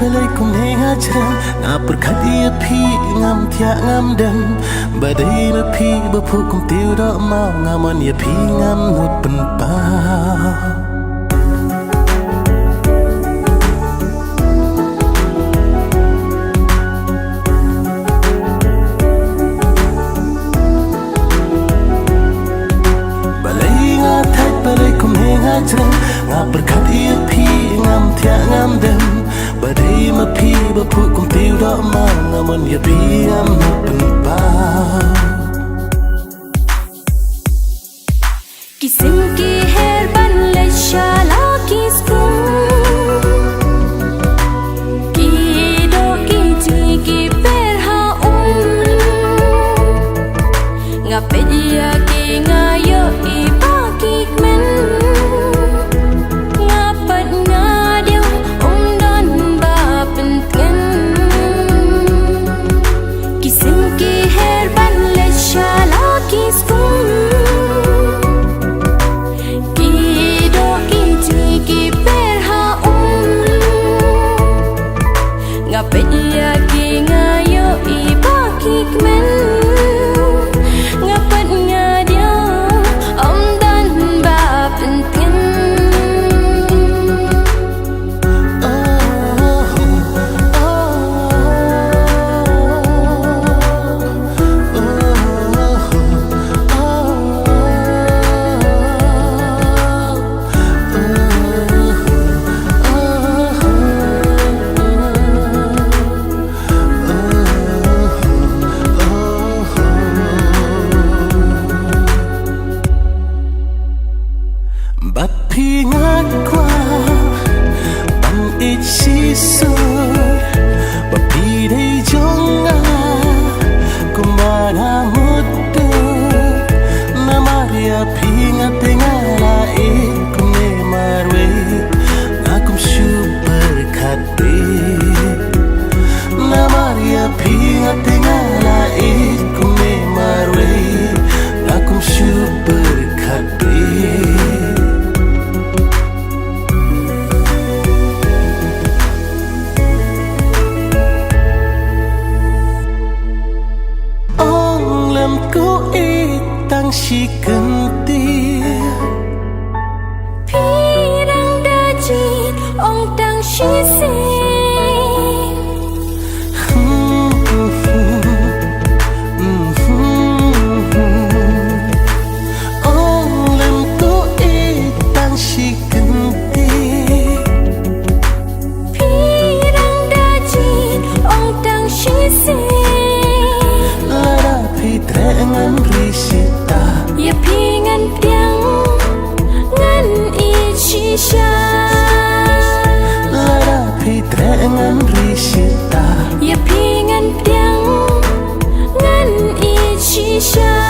pelai kum henga cerang ngapur khadia phi ngam thia ngam dan badai ma phi bapu kum tiu do mau ngamon ya phi ngam nut pen pa ngapur khadia phi ngam thia ngam dan badai ma phi bapu kum tiu do mau ngamon ya phi ngam nut pen pa किसिम की हेर बन ले शाला किसकुम की दो की जी की perha ngapedia ki ngayo iba ki men ngapat ngadio dan ba penten kisim ki her ban le shala kiskum ngapedia ki ngayo iba ki men ngapat ngadio dan ba penting Bapi ngakwa bang ichisur bapi dei jonga kumana mutu namaria pinga tengala kume marwe ngakum super khate namaria pinga tengala kume marwe ngakum super khate ko itang si kentir pirang dajit ong tang si ong lem ko itang si kentir pirang dajit ong tang si ngan risita ya pingan tiang ngan ichisha lara pitre ngan risita ya pingan tiang ngan ichisha